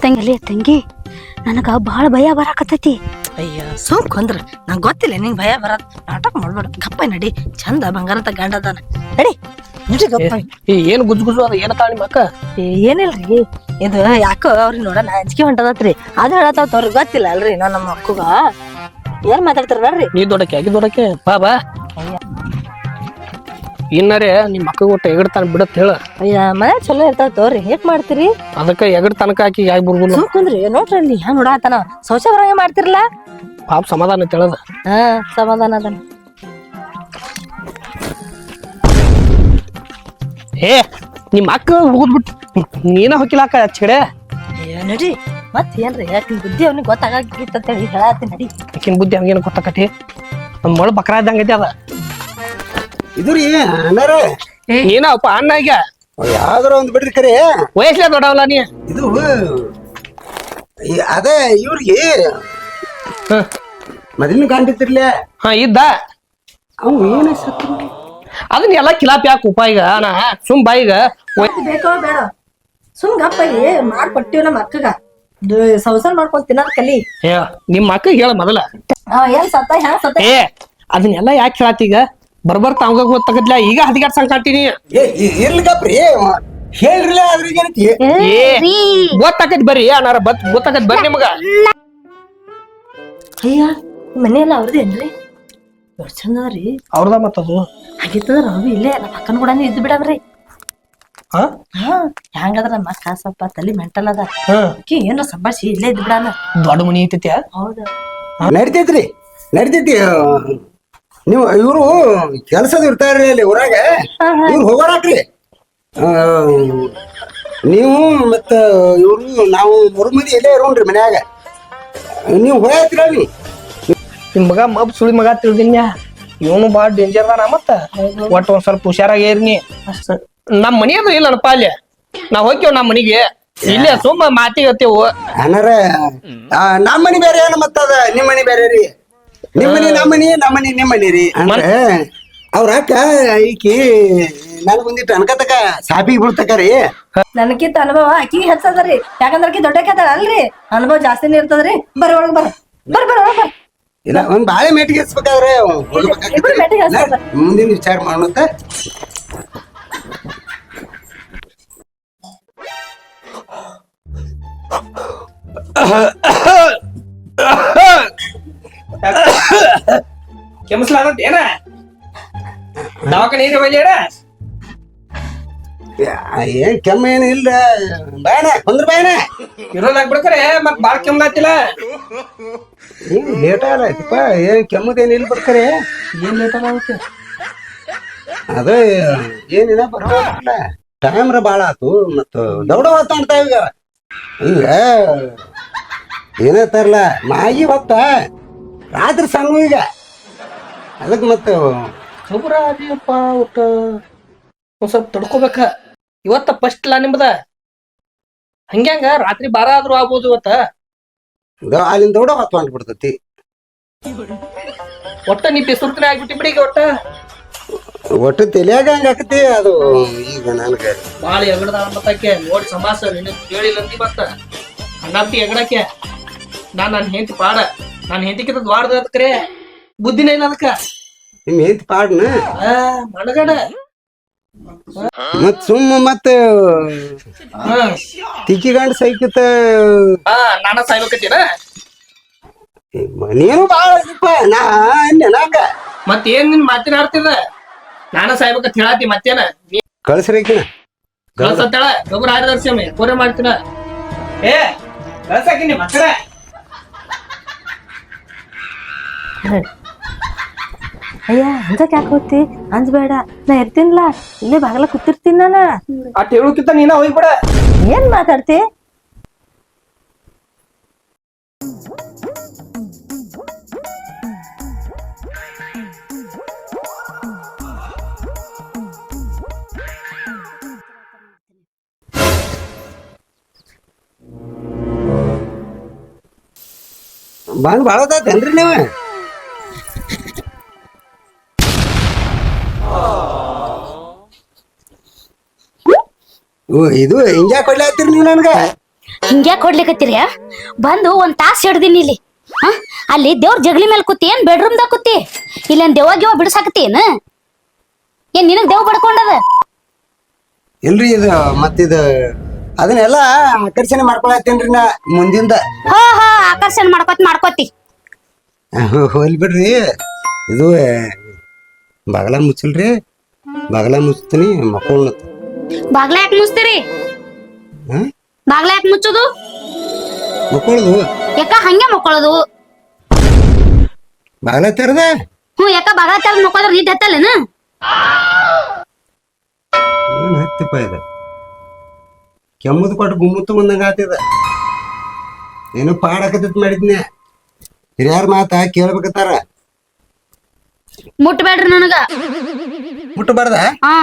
ತಂಗಿ ತಂಗಿ ನನಗ ಬಹಳ ಭಯ ಬರಾಕತ್ತೈತಿ. ಅಯ್ಯ ಸುಮ್ಕ್ ಅಂದ್ರ ನಂಗೆ ಗೊತ್ತಿಲ್ಲ ನಿಂಗೆ ಭಯ ಬರತ್ ನಾಟಕ ಮಾಡ್ಬೇಡ ಗಪ್ಪ ನಡಿ ಚಂದ ಬಂಗಾರದ ಗಂಡ ಅದಾನ ನಡಿ ನಡಿ ಗಪ್ಪ. ಏನ್ ಗುಜ್ ಗುಜು ಅದ ಏನ ತಾಳಿ ಮಕ್ಕ ಏನಿಲ್ರಿ ಇದು ಯಾಕೋ ಅವ್ರಿಗೆ ನೋಡ ನಾ ಅಂಜಿಕೆ ಹೊಂಟದತ್ರಿ ಅದ್ ಹೇಳತ್ತಾವ ಅವ್ರಿಗೆ ಗೊತ್ತಿಲ್ಲ ಅಲ್ರಿ ನಾ ನಮ್ಮ ಅಕ್ಕಗ ಏನ್ ಮಾತಾಡ್ತಾರ ನೋಡ್ರಿ. ನೀ ದೊಡ್ಡಕ್ಕೆ ಆಗಿ ದೊಡ್ಡಕ್ಕೆ ಬಾ ಇನ್ನರೇ ನಿಮ್ ಮಕ್ಕ ಒಟ್ಟು ಎಗಡ್ ತನಕ ಬಿಡತ್ ಹೇಳ. ಅಯ್ಯ ಮನೆ ಚಲೋ ಇರ್ತಾವ ತೋರಿ ಹೇಗ್ ಮಾಡ್ತೀರಿ ಅದಕ್ಕ ಎಗಡ್ ತನಕ ಹಾಕಿ ಯಾಕೆ ಬರ್ಬೋದು ಸುಮ್ಕುಂದ್ರಿ ನೋಡ್ರಿ ಅಲ್ಲಿ ಹೆಂಗ್ ನೋಡಾತನ ಶೌಚ ಬರಂಗೆ ಮಾಡ್ತಿರಲ್ಲ. ಪಾಪ ಸಮಾಧಾನ ತಿಳದ ಹಾ ಸಮಾಧಾನ ಅದನ. ಏ ನಿಮ್ ಅಕ್ಕ ಹೋಗ್ಬಿಟ್ಟು ನೀನ ಹೊಕ್ಕಿಲಾಕ ಚಿಡೆ ನಡಿ ಮತ್ ಏನ್ರಿ ಯಾಕೆ ಬುದ್ಧಿ ಅವ್ನಿಗೆ ಗೊತ್ತಾಗಿತ್ತ ಹೇಳಿ ಹೇಳತ್ತಿ ನಡಿ. ಆಕಿನ ಬುದ್ಧಿ ಹಂಗೇನು ಗೊತ್ತಾಕತಿ ನಮ್ಮ ಮೊಳ ಬಕ್ರ ಇದ್ದಂಗೈತಿ ಅದ. ಇದು ರೀ ಅಣ್ಣಾರ ನೀನಪ್ಪ ಅಣ್ಣ ಈಗ ಯಾವ್ದಾರ ಒಂದ್ ಬಿಡ್ರಿ ಕರೆ ವಯಸ್ಸೇ ದೊಡ್ಡವಲ್ಲ ನೀ. ಇದು ಅದೇ ಇವ್ರಿಗೆ ಮೊದಲಿನ ಗಂಡಿತ್ತಿರ್ಲೆ ಹಾ ಇದ್ದ ಅವ್ ಏನ ಸತ್ತು ಅದನ್ನ ಎಲ್ಲ ಕಿಲಾಪಿ ಯಾಕೆ ಉಪ ಈಗ ನಾ ಸುಮ್ ಬಾ ಈಗ ಬೇಕೋ ಬೇಡ ಸುಮ್ ಗಪ್ಪಾಗಿ ಮಾಡ್ಕೊಟ್ಟಿವ್ ನಮ್ಮ ಅಕ್ಕಗ ಸಂಸಾರ ಮಾಡ್ಕೊಂಡ್ ತಿನ್ನೋದ್ ಕಲಿ. ಏ ನಿಮ್ ಅಕ್ಕ ಹೇಳ ಮೊದಲ ಏನ್ ಸತ್ತ ಹ್ಯಾಂಗ ಸತ್ತ ಏ ಅದನ್ನೆಲ್ಲ ಯಾಕೆ ಹೇಳತ್ತಿ ಈಗ ಬರ್ಬರ್ತ ಅವಂಗ ಗೊತ್ತಾಗತ್ಲ ಈಗ ಹದಿಗಾಡ್ ಸಂಗ್ ಕಾಣ್ತೀನಿ. ಇರ್ಲಿಕ್ಕಪ್ರಿ ಹೇಳ್ರಿಲ್ಲ ಅದ್ರಿಗೆ ಏನೈತಿ ಏ ಗೊತ್ತಾಕತ್ ಬರ್ರಿ ಅನಾರ ಗೊತ್ತಾಕತ್ ಬರ್ರಿ ನಿಮಗ. ಅಯ್ಯ ಮನೆಯಲ್ಲ ಅವ್ರದೇನ್ರಿ ಎಷ್ಟ್ ಚಂದ ಅದ್ರಿ ಅವ್ರದ ಮತ್ತದು ಹಾಗಿತ್ತಂದ್ರ ಅವು ಇಲ್ಲೇ ನಮ್ಮ ಅಕ್ಕನ ಕೂಡ ಇದ್ದು ಬಿಡವ್ರಿ. ಹಾ ಹೆಂಗದ್ರ ನಮ್ಮ ಅಕ್ಕ ಸ್ವಲ್ಪ ತಲಿ ಮೆಂಟಲ್ ಅದ ಹಾ ಅಕ್ಕಿ ಏನೋ ಸಂಭಾಷಿ ಇಲ್ಲೇ ಇದ್ದು ಬಿಡಾನ. ದೊಡ್ಡ ಮನಿ ಐತಿ ಹೌದು ನಡಿತೈತ್ರಿ ನಡಿತೈತಿ. ನೀವು ಇವ್ರು ಕೆಲ್ಸದ ಇರ್ತಾರ್ರಿ ಅಲ್ಲಿ ಊರಾಗ ಇವ್ರು ಹೋಗೋರಾಕ್ರಿ ನೀವು ಮತ್ತ ಇವ್ರು ನಾವು ಮೂರು ಮಂದಿ ಎಲ್ಲೇ ಇರೋಣ್ರಿ ಮನ್ಯಾಗ ನೀವು ಹೋಯತ್ರಿ ನೀವು ನಿಮ್ ಮಗ ಮಬ್ ಸುಳಿ ಮಗ ತಿಳಿದಿನ್ಯಾ ಇವನು ಬಾಳ ಡೇಂಜರ್ ಅದಾನ ಮತ್ತ ಒಟ್ಟು ಒಂದ್ ಸ್ವಲ್ಪ ಹುಷಾರಾಗೇರ್ನಿ. ನಮ್ ಮನಿ ಅದು ಇಲ್ಲ ಅನಪ್ಪ ಅಲ್ಲಿ ನಾವ್ ಹೋಗ್ತೇವ್ ನಮ್ ಮನಿಗೆ ಇಲ್ಲೇ ಸುಮ್ಮ ಮಾತಿಗೆ ಹತ್ತೇವು. ಅಣ್ಣಾರ ನಮ್ಮ ಮನಿ ಬೇರೆ ಏನ ಮತ್ತದ ನಿಮ್ಮ ಮನಿ ಬೇರೆ ರೀ. ನಿಮ್ಮ ಮನಿ ನಮ್ಮ ಮನಿ ನಮ್ಮ ಮನಿ ನಿಮ್ಮ ಮನಿ ರೀ ಅಂದ್ರೆ ಅವ್ರ ಅಕ್ಕ ಈಕಿ ನನ್ ಬಂದಿಟ್ಟು ಅನ್ಕತಕ ಸಾಪಿಗೆ ಬಿಡ್ತಕ ರೀ. ನನಗಿಂತ ಅನುಭವ ಆಕಿಗೆ ಹೆಚ್ಚದರಿ ಯಾಕಂದ್ರ ಆಕಿ ದೊಡ್ಡ ಕೇತಾಳ ಅಲ್ರಿ ಅನುಭವ ಜಾಸ್ತಿನೇ ಇರ್ತದ್ರಿ. ಬರ್ರಿ ಒಳಗ್ ಬರ್ರಿ ಬರ್ರಿ ಬರ್ರಿ ಒಳಗ್ ಬರ್ರಿ. ಇಲ್ಲ ಒಂದ್ ಬಾಳೆ ಮೇಟಿಗೆ ಹಚ್ಬೇಕಾದ್ರೆ ಇಬ್ರು ಮೆಟ್ಟಿಗೆ ಹಚ್ಕೊಳ್ರಿ. ಮುಂದಿನ ವಿಚಾರ ಮಾಡೋಂತ ಕೆಮ್ಸ್ಲಾದ ಏನ ದವಾಖಾನೆ ಏನ್ ಕೆಮ್ಮ ಏನ್ ಇಲ್ಲ ಬಾಯನ ಕುಂದ್ರ ಬಾಯನ ಇರೋದಾಗ ಬಿಡ್ಕರೆ ಮತ್ ಬಾಳ ಕೆಮ್ಲಾತಿಲ್ಲ. ಏನ್ ಲೇಟ್ ಆಗಲ್ಲ ಏನ್ ಕೆಮ್ಮದೇನ್ ಇಲ್ಲ ಬರ್ತಾರೆ ಏನ್ ಲೇಟ್ ಆಗುತ್ತೆ ಅದ ಏನಿಲ್ಲ ಬರೋಲ್ಲ ಟೈಮ್ರ ಬಾಳ ಆತು ಮತ್ತ ದೌಡ ಹೊತ್ತ ಅಂತ ಈಗ ಈಗ ಏನಂತಾರಲ್ಲ ಮಾಗಿ ಹೊತ್ತ ರಾತ್ರಿ ಸಣ್ಣ ಈಗ ಅದಕ್ಕೆ ಮತ್ತ ಖಬರ ಅದೇಪ್ಪ ಒಟ್ಟ ಒಂದ್ ಸ್ವಲ್ಪ ತಡ್ಕೋಬೇಕ. ಇವತ್ತ ಫಸ್ಟ್ ಲಾ ನಿಮ್ದ ಹಂಗ್ಯಾಂಗ ರಾತ್ರಿ 12 ಆದ್ರೂ ಆಗ್ಬೋದು ಇವತ್ತ. ಅಲ್ಲಿಂದ ದೌಡ ಹೊತ್ತ ಹೊಂಟ್ಬಿಡ್ತತಿ ಒಟ್ಟ ನೀ ಪಿಸುರ್ತನೆ ಆಗ್ಬಿಟ್ಟಿ ಬಿಡಿ ಈಗ ಒಟ್ಟ ಒಟ್ಟು ತಲೆಯಾಗ ಹಂಗ ಆಕತಿ ಅದು ಈಗ ನನ್ಗ ಬಾಳ ಎಗಡದ ಮತ್ತಕ್ಕೆ ನೋಡಿ ಸಮಾಸ ನಿನ್ನ ಕೇಳಿಲ್ಲಂತಿ ಮತ್ತ ಅಣ್ಣಾತಿ ಎಗಡಕ್ಕೆ ನನ್ನ ಹೆಂಡತಿ ಪಾಡ ನನ್ನ ಹೆಂಡತಿಕಿಂತ ದ್ವಾಡ್ದ ಅದಕ್ರೆ ಬುದ್ಧಿನೇ ಇಲ್ಲ ಅದಕ್ಕ ನಿಮ್ ಹೆಂತ ಪಾಡ್ನ ಮಣಗಡ ಮತ್ ಸುಮ್ಮ ಮತ್ತ ತಿಕ್ಕಿಗಂಡ್ ಸೈಕತ ನಾನ ಸಾಯ್ಬೇಕತ್ತೀನ ನೀನು ಬಾಳ ನಾ ನಂಗ ಮತ್ ಏನ್ ನಿನ್ ಮಾತಿನ ಆಡ್ತಿದ ನಾನ ಸಾಯ್ಬೇಕಂತ ಹೇಳತಿ ಮತ್ತೇನ ಕಳ್ಸ್ರಿಕಿನ ಕಳ್ಸತ್ತಳ ಗೊಬ್ಬರ ಆರ್ದರ್ಶಮಿ ಕೋರೆ ಮಾಡ್ತೀನ ಏ ಕಳ್ಸಾಕಿನಿ ಮಕ್ಕಳ ಅಯ್ಯ ಅಂಜಕ್ ಯಾಕೆ ಹೋಗ್ತಿ ಅಂಜಬೇಡ ನಾ ಇರ್ತೀನಿಲ್ಲ ಇಲ್ಲೇ ಬಾಗಲ ಕೂತಿರ್ತೀನಿ ನಾನ. ಅಟ್ ಹೇಳುಕಿಂತ ನೀನ ಹೋಗ್ಬಿಡ. ಏನ್ ಮಾತಾಡ್ತಿ ಬಂದ್ ಬಾಳದೇನ್ರಿ ನೀವ ಇದು ಹಿಂಗ್ಯಾ ಕೊಡ್ಲಾತ್ತೀರಿ ನೀವು ನನ್ಗ ಹಿಂಗ್ಯಾಕ್ ಕೊಡ್ಲಿಕತ್ತೀರಿ ಬಂದು ಒಂದ್ ತಾಸ್ ಹಿಡ್ದಿನಿ ಇಲ್ಲಿ ಹ ಅಲ್ಲಿ ದೇವ್ರ ಜಗಲಿ ಮೇಲೆ ಕೂತಿ ಏನ್ ಬೆಡ್ರೂಮ್ದಾಗ ಕೂತಿ ಇಲ್ಲೇನ್ ದೇವಾಗಿವ ಬಿಡ್ಸಾಕತಿ ಏನ್ ನಿನಗ್ ದೇವ್ ಬಡ್ಕೊಂಡದ ಇಲ್ರಿ ಇದು ಮತ್ತಿದು ಅದನ್ನೆಲ್ಲ ಆಕರ್ಷಣೆ ಮಾಡ್ಕೊಳತ್ತೇನ್ರಿ ನಾ ಮುಂದಿಂದ ಹೋ ಹೋ ಆಕರ್ಷಣೆ ಮಾಡ್ಕೋತಿ ಹೋಲ್ ಬಿಡ್ರಿ ಇದು ಬಾಗಲ ಮುಚ್ಚಲ್ರಿ ಬಾಗಲ ಮುಚ್ತೀನಿ ಮಕ್ಕಳು ಬಾಗ್ಲ ಯಾಕೆ ಮುಚ್ತೀರಿ ಬಾಗ್ಲ ಯಾಕೆ ಮುಚ್ಚೋದು ಮಕ್ಕಳದು ಯಾಕ ಹಂಗೆ ಮಕ್ಕಳದು ಬಾಗಲ ತೆರದ ಯಾಕ ಬಾಗ್ಲ ತೆರೆದ್ ಮಕ್ಕೋದ್ರ ನೀಟ್ ಹತ್ತಲ್ಲೇನ ಹತ್ತಿಪ್ಪ ಇದು ಕೆಮ್ಮದ್ ಕೊಟ್ಟು ಗುಮ್ಮತ್ತು ಬಂದಂಗ ಆತಿದ ಏನೋ ಪಾಡಾಕತ್ ಮಾಡಿದ್ನೆ ಹಿರಿಯಾರ ಮಾತ ಕೇಳ್ಬೇಕತ್ತಾರ ಮುಟ್ಬೇಡ್ರಿ ನನಗ ಮುಟ್ಟಬಾರ್ದ ಹಾ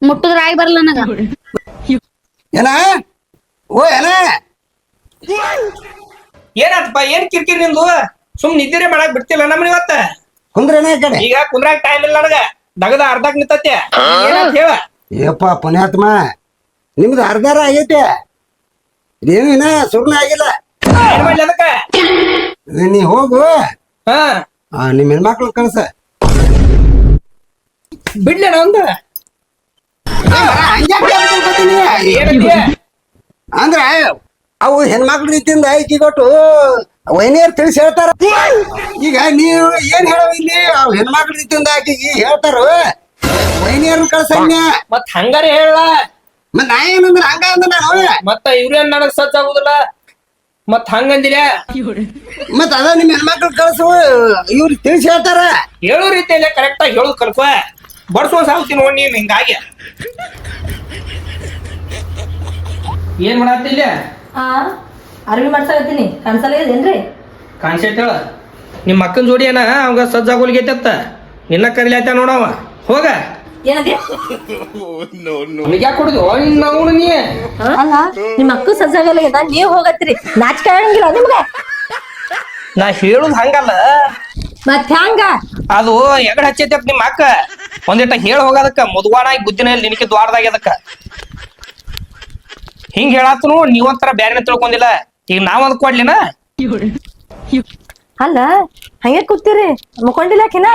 ಮುಟ್ಟದ್ರ ಆಗಿ ಬರಲ್ಲ ನನಗ ಏನ ಓ ಏನ ಏನಾತಪ್ಪ ಏನ್ ಕಿರ್ಕಿರಿ ನಿಂದು ಸುಮ್ ನಿದ್ದಿರೆ ಮಾಡಕ್ ಬಿಡ್ತಿಲ್ಲ ನಮ್ಮನಿ ಇವತ್ತ ಕುಂದ್ರೇನ ಈ ಕಡೆ ಈಗ ಕುಂದ್ರಾಗ ಟೈಮ್ ಇಲ್ಲ ನನಗ ದಗದ ಅರ್ಧಕ್ ನಿಂತತ್ತೆ ಏನಾತ್ ಹೇಳ ಏಪ್ಪ ಪುಣ್ಯಾತ್ಮ ನಿಮ್ದು ಅರ್ಧಾರ ಆಗೈತೆ ಇದೇನು ಇನ್ನ ಸುರ್ಣ ಆಗಿಲ್ಲ ಏನ್ ಮಾಡ್ಲಿ ಅದಕ್ಕ ನೀ ಹೋಗು ಹಾ ನಿಮ್ಮ ಹೆಣ್ಮಕ್ಳು ಕಳ್ಸ ಬಿಡ್ಲಿ ನಂದ ಏನಂತೀಯ ಅಂದ್ರ ಅವು ಹೆಣ್ಮಕ್ಳ ರೀತಿಯಿಂದ ಐಕಿ ಕೊಟ್ಟು ವೈನಿಯರ್ ತಿಳಿಸಿ ಹೇಳ್ತಾರ ಈಗ ನೀವು ಏನ್ ಹೇಳೋ ಇಲ್ಲಿ ಅವ್ ಹೆಣ್ಮಕ್ಳ ರೀತಿಯಿಂದ ಆಕಿಗೆ ಹೇಳ್ತಾರ ವೈನಿಯರ್ ಕಳ್ಸನ್ಯ ಮತ್ ಹಂಗಾರೆ ಹೇಳ ಮತ್ ನಾ ಏನಂದ್ರ ಹಂಗ ಅಂದ ನಾನು ಮತ್ತ ಇವ್ರೇನ್ ನನಗ್ ಸಜ್ಜ ಆಗುದಿಲ್ಲ ಮತ್ ಹಂಗಂದಿರ ಮತ್ ಅದ ನಿಮ್ ಹೆಣ್ಮಕ್ಳು ಕಳ್ಸು ಇವ್ರಿಗೆ ತಿಳಿಸಿ ಹೇಳ್ತಾರ ಹೇಳೋ ರೀತಿಯಲ್ಲೇ ಕರೆಕ್ಟ್ ಆಗಿ ಹೇಳುದು ಕಲ್ಪ ಬಡ್ಸೋ ಸಾಲ್ತೀನಿ ನೋಡಿ ನೀನ್ ಹಿಂಗಾಗಿ ಏನ್ ಮಾಡತ್ತಿಲ್ಲ ಅರ್ವಿ ಮಾಡ್ಸಕತ್ತೀನಿ ಕನ್ಸಲ್ಲ ಇದೇನ್ರಿ ಕಾನ್ಸೆಪ್ಟ್ ಹೇಳ ನಿಮ್ಮ ಅಕ್ಕನ ಜೋಡಿ ಏನ ಅವಂಗ ಸಜ್ಜಾಗೋಲ್ಗೈತತ್ತ ನಿನ್ನ ಕರಿಲಾತ ನೋಡವ ಹೋಗ ಏನಂದಿ ಯಾಕೆ ಕೊಡುದು ನಾವು ನೀ ಅಲ್ಲ ನಿಮ್ಮ ಅಕ್ಕ ಸಜ್ಜಾಗಲ್ಲ ನೀವ್ ಹೋಗತ್ತೀರಿ ನಾಚಿಕೆ ಆಗಂಗಿಲ್ಲ ನಿಮ್ಗೆ ನಾ ಹೇಳುದು ಹಂಗಲ್ಲ ಮತ್ ಹ್ಯಾಂಗ ಅದು ಎಗಡ್ ಹಚ್ಚೈತಿ ನಿಮ್ಮ ಅಕ್ಕ ಒಂದಿಟ ಹೇಳ ಹೋಗೋದಕ್ಕ ಮುದ್ವಾಣಾಗಿ ಬುದ್ಧಿನ ನಿನಕ್ಕೆ ದ್ವಾರದಾಗ ಅದಕ್ಕ ಹಿಂಗ್ ಹೇಳಾತನು ನೀವೊಂಥರ ಬ್ಯಾರೆ ತಿಳ್ಕೊಂಡಿಲ್ಲ ಈಗ ನಾವ್ ಅದ್ ಕೊಡ್ಲಿನ ಅಲ್ಲ ಹಂಗೆ ಕೂತೀರಿ ಮುಕೊಂಡಿಲ್ಲಕಿನ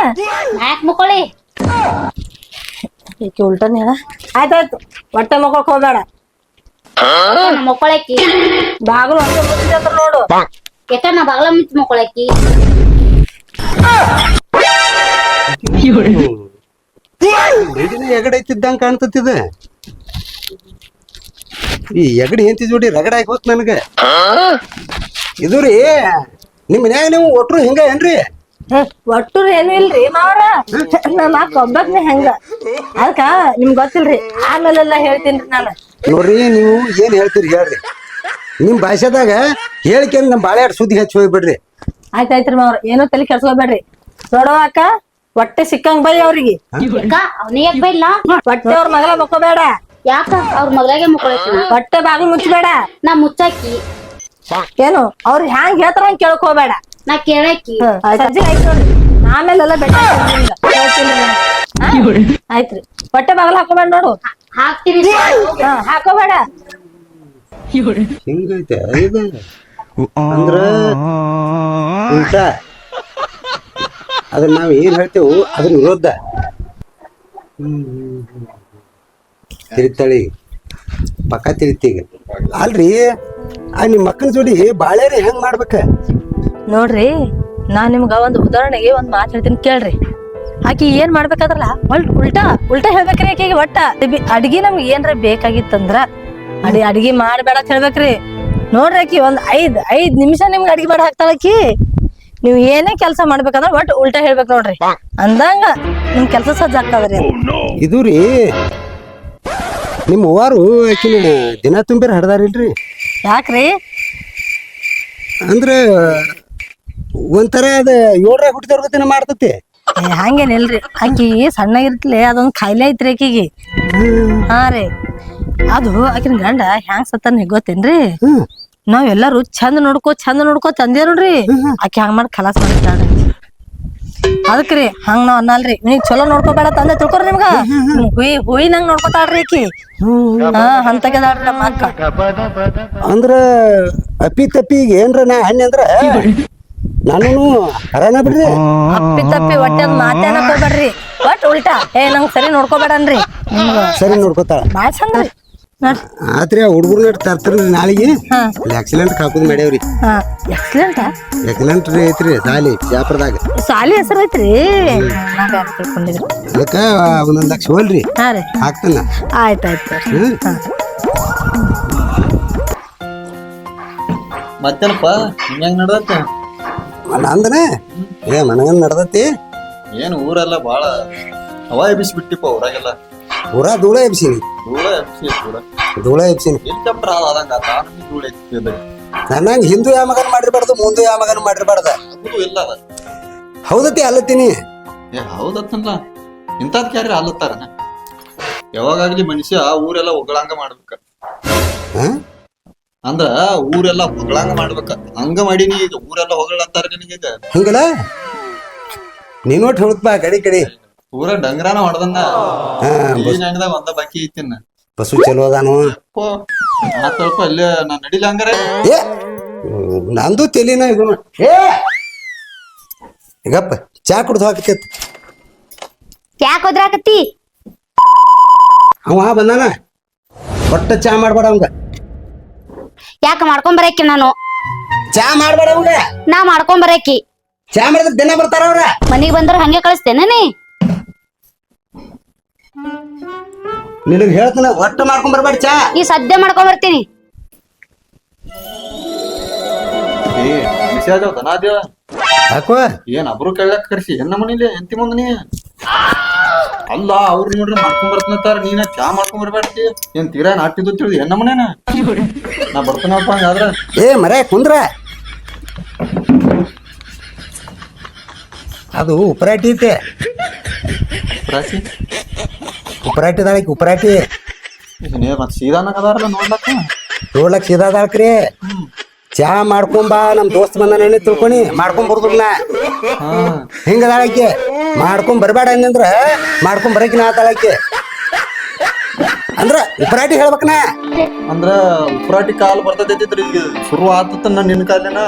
ಯಾಕೆ ಮುಕ್ಕೊಳ್ಳಿ ಈಕೆ ಉಲ್ಟನ್ ಹೇಳ ಆಯ್ತಾಯ್ತು ಹೊಟ್ಟೆ ಮಕ್ಕೊಳಕ್ ಹೋಗ್ಬೇಡ ಮುಕ್ಕೊಳಕಿ ಬಾಗಿಲು ಹೊಟ್ಟೆ ಮುಚ್ಚಿದೆ ಅಂತ ನೋಡು ಯಾಕ ನಾ ಬಾಗ್ಲ ಮುಚ್ಚಿ ಮುಕ್ಕೊಳಕಿ ಎಗಡ ಐತಿದ್ದಂಗ ಕಾಣ್ತತಿದ ಈ ಎಗಡಿ ಹೆಂತಿ ಜೋಡಿ ರಗಡ ಆಗಿ ಹೋತ್ ನನಗ ಇದು ರೀ ನಿಮ್ ಮನ್ಯಾಗ ನೀವು ಒಟ್ರು ಹಿಂಗ ಏನ್ರಿ ಒಟ್ಟು ಏನು ಇಲ್ರಿ ಮಾವ್ರ ನಮ್ಮ ಅಕ್ಕ ಒಬ್ಬಕ್ನೆ ಹೆಂಗ ಅದಕ್ಕ ನಿಮ್ಗ್ ಗೊತ್ತಿಲ್ರಿ ಆಮೇಲೆಲ್ಲ ಹೇಳ್ತೀನ್ರಿ ನಾನು ನೋಡ್ರಿ ನೀವು ಏನ್ ಹೇಳ್ತೀರಿ ಹೇಳ್ರಿ ನಿಮ್ ಭಾಷೆದಾಗ ಹೇಳಿಕೆ ನಮ್ ಬಾಳೆಹಣ್ಣು ಸುದ್ದಿ ಹಚ್ಚಿ ಹೋಗ್ಬಿಡ್ರಿ ಆಯ್ತಾಯ್ತ್ರಿ ಮಾವ್ರ ಏನೋ ತಲೆ ಕೆಡ್ಸ್ಕೊಬೇಡ್ರಿ ನೋಡವ ಅಕ್ಕ ಹೊಟ್ಟೆ ಸಿಕ್ಕಂಗ್ ಬೈ ಅವ್ರಿಗೆ ಯಾಕ ಅವ್ನಿಗೆ ಯಾಕೆ ಬೈಲ್ಲ ಹೊಟ್ಟೆ ಅವ್ರ ಮಗಳ ಮಕ್ಕೋಬೇಡ ಯಾಕ ಅವ್ರ ಮಗಳಿಗೆ ಮುಕ್ಕೊಳಕಿನ ಹೊಟ್ಟೆ ಬಾಗಿಲು ಮುಚ್ಚಬೇಡ ನಾ ಮುಚ್ಚಾಕಿ ಏನು ಅವ್ರ ಹ್ಯಾಂಗ್ ಹೇಳ್ತಾರ ಹಂಗ್ ಕೇಳ್ಕೋಬೇಡ ನಾ ಕೇಳಾಕಿ ಸಜ್ಜೆ ಆಯ್ತು ನೋಡ್ರಿ ಆಮೇಲೆಲ್ಲ ಬೆಟ್ಟ ಆಯ್ತ್ರಿ ಹೊಟ್ಟೆ ಬಾಗಿಲು ಹಾಕೋಬೇಡ ನೋಡು ಹಾಕ್ತೀನಿ ಹಾಕೋಬೇಡ ಹಿಂಗೈತೆ ಇದು ಅಂದ್ರ ಉಲ್ಟಾ ಅದನ್ನ ನಾವ್ ಏನ್ ಹೇಳ್ತೇವು ಅದ್ರ ವಿರೋಧ ತಿರುತ್ತಾಳಿ ಪಕ್ಕ ತಿರುತ್ತೀಗ ಅಲ್ರಿ ಆ ನಿಮ್ ಮಕ್ಕನ ಜೋಡಿ ಬಾಳೆರಿ ಹೆಂಗ್ ಮಾಡ್ಬೇಕ ನೋಡ್ರಿ ನಾ ನಿಮ್ಗ ಒಂದ್ ಉದಾಹರಣೆಗೆ ಒಂದ್ ಮಾತು ಹೇಳ್ತೀನಿ ಕೇಳ್ರಿ ಆಕಿ ಏನ್ ಮಾಡ್ಬೇಕಾದ್ರಲ್ಲ ಉಲ್ಟಾ ಹೇಳ್ಬೇಕ್ರಿ ಆಕಿಗೆ ಒಟ್ಟ ಅಡ್ಗಿ ನಮ್ಗೆ ಏನ್ರ ಬೇಕಾಗಿತ್ತಂದ್ರ ಅಡ್ಗಿ ಮಾಡ್ಬೇಡ ಅಂತ ಹೇಳ್ಬೇಕ್ರಿ ನೋಡ್ರಿ ಆಕಿ ಒಂದ್ ಐದ್ ನಿಮಿಷ ನಿಮ್ಗೆ ಅಡ್ಗಿ ಮಾಡಿ ಹಾಕ್ತಾಳ ಆಕಿ ನೀವ್ ಏನೇ ಕೆಲ್ಸ ಮಾಡ್ಬೇಕಂದ್ರ ಒಟ್ ಉಲ್ಟಾ ಹೇಳ್ಬೇಕ್ ನೋಡ್ರಿ ಅಂದಂಗ ನಿಮ್ ಕೆಲ್ಸ ಸಜ್ಜ ಆಗ್ತಾವ್ರಿ ಇದು ರೀ ನಿಮ್ ಅವ್ವಾರು ಆಕಿನ ದಿನ ತುಂಬಿರ ಹಡ್ದಾರಿಲ್ರಿ ಯಾಕ್ರಿ ಅಂದ್ರ ಒಂಥರ ಅದ 7 ಹುಟ್ಟಿದವ್ರ ಗತಿನ ಮಾಡ್ತತಿ ಹಂಗೇನಿಲ್ರಿ ಆಕಿ ಸಣ್ಣಗಿರ್ತ್ಲೆ ಅದೊಂದ್ ಖಾಯಿಲೆ ಐತ್ರಿ ಆಕಿಗೆ ಹಾ ರೀ ಅದು ಆಕಿನ ಗಂಡ ಹ್ಯಾಂಗ್ ಸತ್ತನ್ ಗೊತ್ತೇನ್ರಿ ನಾವೆಲ್ಲರೂ ಚಂದ ನೋಡ್ಕೋ ತಂದೆ ನೋಡ್ರಿ ಆಕಿ ಹಂಗ ಮಾಡಿ ಖಲಾಸ್ ಮಾಡ್ತಾಳ್ರಿ ಅದಕ್ರಿ ಹಂಗ ನಾವ್ ಅನ್ನಲ್ರಿ ನೀವ್ ಚಲೋ ನೋಡ್ಕೋಬೇಡ ತಂದೆ ತಿಳ್ಕೊರಿ ನಿಮ್ಗ ಹುಯಿ ನಂಗ್ ನೋಡ್ಕೊತಾಳ್ರಿ ಆಕಿ ಹಾ ಹಂತಕದಾಳ್ರಿ ನಮ್ಮ ಅಕ್ಕ. ಅಂದ್ರ ಅಪ್ಪಿ ತಪ್ಪಿ ಈಗ ಏನ್ರ ನಾ ಹಣ್ಣಿ ಅಂದ್ರ ನಾನು ಹರಾನ ಬಿಡ್ರಿ. ಅಪ್ಪಿ ತಪ್ಪಿ ಹೊಟ್ಟೆ ಮಾತೇನ ಹೋಗ್ಬೇಡ್ರಿ ಒಟ್ ಉಲ್ಟಾ ನಂಗ್ ಸರಿ ನೋಡ್ಕೋಬೇಡನ್ರಿ ನಿಮ್ಗ ಸರಿ ನೋಡ್ಕೊತಾಳ ಬಾಳ ಚಂದ್ರಿ ನೋಡ್ರಿ. ಆತ್ರಿ ಆ ಹುಡುಗರ್ನ ತರ್ತಾರ್ರಿ ನಾಳೆಗೆ ಆಕ್ಸಿಡೆಂಟ್ ಹಾಕುದ್ ಮಾಡ್ಯಾವ್ರಿ. ಹಾ ಎಕ್ಸಲೆಂಟ್ ಎಕ್ಸಲೆಂಟ್ ರೀ ಐತ್ರಿ ಸಾಲಿ ಜಾಪರದಾಗ ಸಾಲಿ ಹೆಸರು ಐತ್ರಿ ನಾ ಬ್ಯಾರೆ ತಿಳ್ಕೊಂಡಿದ್ರಿ. ಅದಕ್ಕ ಒಂದೊಂದ್ ಲಕ್ಷ ಹೋಲ್ರಿ ಹಾ ರೀ ಹಾಕ್ತಾನ. ಆಯ್ತಾಯ್ತು ಮತ್ತೇನಪ್ಪ ಹಿಂಗ ನಡ್ದತ್ತ ನಂದನ ಮನಗನ್ ನಡ್ದತಿ. ಏನ್ ಊರೆಲ್ಲ ಬಾಳ ಹವಾ ಎಬ್ಬಿಸ್ಬಿಟ್ಟಿಪ್ಪ ಊರಾಗೆಲ್ಲ. ಪೂರ ಧೂಳ ಎಬ್ಸಿನಿ ಧೂಳ ಎಬ್ಸಿ ಪೂರ ಧೂಳ ಎಬ್ಸಿನಿ. ಹೆಲಿಕಾಪ್ಟರ್ ಆದಂಗ ಧೂಳ ಎಬ್ಸಿದ ನನ್ನಂಗ ಹಿಂದೂ ಯಾವ ಮಗನ್ ಮಾಡಿರ್ಬಾರ್ದು ಮುಂದೆ ಯಾವ ಮಗನ್ ಮಾಡಿರ್ಬಾರ್ದ. ಅದು ಇಲ್ಲ ಅದ. ಹೌದತಿ ಅಲ್ಲತ್ತೀನಿ. ಏ ಹೌದತ್ತಲ್ಲ ಇಂಥದ್ ಕ್ಯಾರಿ ಅಲ್ಲತ್ತಾರನ. ಯಾವಾಗ್ಲಿ ಮನುಷ್ಯ ಊರೆಲ್ಲ ಹೊಗಳಂಗ ಮಾಡ್ಬೇಕ. ಅಂದ್ರ ಊರೆಲ್ಲ ಹೊಗಳಂಗ ಮಾಡ್ಬೇಕ. ಹಂಗ ಮಾಡೀನಿ ಈಗ ಊರೆಲ್ಲ ಹೊಗಳತ್ತಾರ ನಿನಗೀಗ. ಹಂಗಲ್ಲ ನೀನ್ ಒಟ್ಟು ಹುಡುಕ್ಬಾ ಕಡಿ ಕಡಿ ಪೂರ ಡಂಗ್ರಾನ ಹೊಡೆದನ್ನ ಒಂದ ಬಾಕಿ ಐತಿನ. ಬಸ್ಸು ಚಲೋ ಅದಾನು ಸ್ವಲ್ಪ ಅಲ್ಲೇ ನಾ ನಡಿಲ ಹಂಗಾರ. ಏ ನಂದು ತೆಲಿನ ಇದು ಈಗಪ್ಪ ಚಾ ಕುಡ್ದು ಹಾಕತ್. ಯಾಕೆ ಹೋದ್ರಾಕತ್ತಿ? ಅವ ಬಂದಾನ ಒಟ್ಟ ಚಾ ಮಾಡ್ಬೇಡ ಅವಂಗ. ಯಾಕ ಮಾಡ್ಕೊಂಡ್ ಬರಕಿ ನಾನು ಚಾ ಮಾಡ್ಬೇಡ ಅವಂಗ. ನಾ ಮಾಡ್ಕೊಂಡ್ ಬರಕಿ ಚಾ ಮಾಡಿದ್ರ ದಿನ ಬರ್ತಾರ ಅವ್ರ. ಮನಿಗ್ ಬಂದ್ರ ಹಂಗೆ ಕಳಿಸ್ತೇನೆ ನೀ? ನಿನಗ್ ಹೇಳ್ತಾನ ಒಟ್ಟ ಮಾಡ್ಕೊಂಡ್ ಬರ್ಬೇಡ ಚಾ. ಈ ಸದ್ಯ ಮಾಡ್ಕೊಂಡ್ ಬರ್ತೀನಿ. ಯಾಕೋ ಏನ್ ಅಬ್ರು ಕೇಳಕ್ ಕರ್ಸಿ ಹೆಣ್ಣ ಮನಿಲಿ ಎಂತಿ ಮುಂದ ನೀ ಅಲ್ಲ ಅವ್ರು ನೋಡ್ರಿ ಮಾಡ್ಕೊಂಡ್ ಬರ್ತನಂತಾರ. ನೀನ ಚಾ ಮಾಡ್ಕೊಂಡ್ ಬರ್ಬೇಡ್ತಿ ಏನ್ ತೀರಾ ನಾಟಿದ್ದು ತಿಳಿದಿ ಹೆಣ್ಣ ಮನೇನ. ನಾ ಬರ್ತಾನಪ್ಪ ಹಂಗಾದ್ರ. ಏ ಮರ ಕುಂದ್ರ ಅದು ಉಪರಾಟಿ ಐತೆ. ರಾಶಿ ಉಪರಾಟಿ ದಾಳಕಿ ಉಪರಾಟಿ ಮತ್ ಸೀದಾನಾಗ ಅದಾರಲ್ಲ ನೋಡ್ಲಕ್ಕ. ನೋಡ್ಲಕ್ ಸೀದಾ ದಾಳ್ಕ್ರಿ. ಚಾ ಮಾಡ್ಕೊಂಬಾ ನಮ್ ದೋಸ್ತ್ ಬಂದಾನ ತಿಳ್ಕೊನಿ ಮಾಡ್ಕೊಂಡ್ ಬರುದಿಲ್ಲ. ಹಿಂಗ ದಾಳಕಿ ಮಾಡ್ಕೊಂಡ್ ಬರ್ಬೇಡ ಅಂದ್ರ ಮಾಡ್ಕೊಂಡ್ ಬರಕಿನ ಆತಾಳಕಿ. ಅಂದ್ರ ಉಪರಾಟಿ ಹೇಳ್ಬೇಕನ. ಅಂದ್ರ ಉಪರಾಟಿ ಕಾಲ್ ಬರ್ತೈತಿ ಈಗ ಶುರು ಆತ ನಿನ್ ಕಾಲಿನ.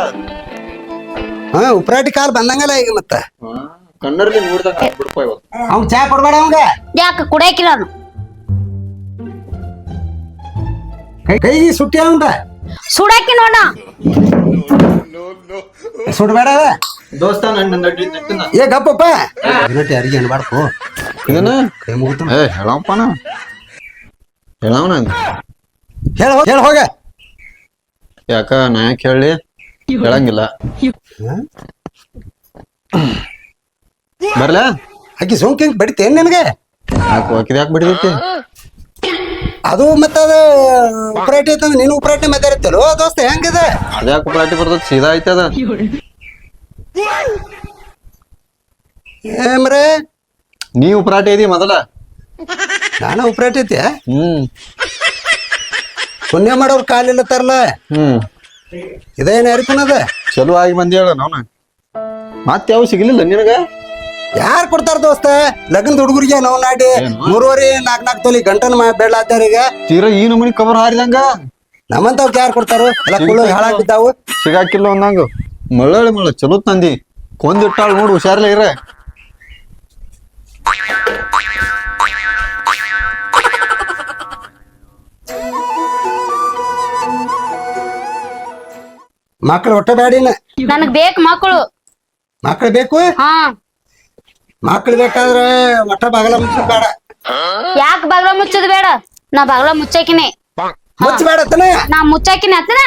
ಉಪರಾಟಿ ಕಾಲ್ ಬಂದಂಗಲ್ಲ ಈಗ ಮತ್ತ ಕಣ್ಣರ್ಲಿ ನೋಡ್ದಂಗ ಬಿಡ್ಪ ಇವತ್ತು. ಅವ್ನ್ ಚಾ ಕೊಡ್ಬೇಡ ಅವಂಗ. ಯಾಕ ಕುಡಿಯಕಿ ನಾನು ಕೈ ಸುಟ್ಟಿ ಅವಂದ ಸುಡಾಕಿ ನೋಡ. ಸುಡ್ಬೇಡ ದೋಸ್ತ ನನ್ನ ಏ ಗಪ್ಪಪ್ಪ ಅರಿಗೆ ಅನ್ಬಾರ್ದು. ಇದನ್ನ ಕೈ ಮುಗಿತು ಹೇಳಪ್ಪನ ಹೇಳವನ ಹೇಳ ಹೋಗ. ಯಾಕ ನಾ ಯಾಕೆ ಹೇಳಿ ಹೇಳಂಗಿಲ್ಲ. ಬರ್ಲ ಆಕಿ ಸೋಂಕಿ ಬಡಿತೇನ್ ನಿನಗೆ? ಯಾಕೆ ಬಿಡಿದೈತಿ ಅದು ಮತ್ತ ಅದ ಉಪರಾಟಿ ಐತಂದ್ರ ನೀನು ಉಪರಾಟಿ ಮಾತಾಡತ್ತಲ್ಲೋ ದೋಸ್ತ ಹೆಂಗದ? ಅದ್ಯಾಕ ಉಪರಾಟಿ ಬರ್ತದ ಸೀದಾ ಐತದ. ಏಮ್ರೆ ನೀ ಉಪರಾಟಿ ಐತಿ ಮೊದಲ. ನಾನ ಉಪರಾಟಿ ಐತಿ. ಪುಣ್ಯ ಮಾಡೋರ್ ಕಾಲಿಲ್ಲ ತರ್ಲ. ಇದೇನ್ ಯಾರಿಪನದ ಚಲೋ ಆಗಿ ಬಂದಿ ಹೇಳ ನಾವ್ನ. ಮತ್ ಯಾವ ಸಿಗ್ಲಿಲ್ಲ ನಿನಗ? ಯಾರು ಕೊಡ್ತಾರ ದೋಸ್ತ? ಲಗ್ನದ ಹುಡುಗರಿಗೆ ನಾವು ನಾಡಿ 3.5 4 ತೊಲಿ ಗಂಟನ್ ಬೇಡ್ಲಾತ್ತಾರ ಈಗ. ತೀರಾ ಈ ನಮೂನಿ ಕವರ್ ಹಾರಿದಂಗ ನಮ್ಮಂತವ್ಕ ಯಾರು ಕೊಡ್ತಾರು? ಎಲ್ಲ ಕುಳ್ಳು ಹಾಳಾಗಿದ್ದಾವು. ಸಿಗಾಕಿಲ್ಲ ಒಂದಂಗ ಮಳ್ಳ ಚಲೋ ತಂದಿ ಕೊಂದಿಟ್ಟಾಳ ನೋಡು ಹುಷಾರ್ಲೆ ಇರ. ಮಕ್ಳು ಒಟ್ಟ ಬ್ಯಾಡಿನ. ನನಗ್ ಬೇಕು ಮಕ್ಕಳು. ಮಕ್ಳು ಬೇಕು. ಮಕ್ಳು ಬೇಕಾದ್ರೆ ಒಟ್ಟ ಬಾಗಲ ಮುಚ್ಚ ಬೇಡ. ಯಾಕ ಬಾಗ್ಲ ಮುಚ್ಚದ್ ಬೇಡ? ನಾ ಬಾಗ್ಲ ಮುಚ್ಚಾಕಿನಿ. ಮುಚ್ಚ ಬೇಡ ನಾ ಮುಚ್ಚಾಕಿನಿ ಅತ್ತನ.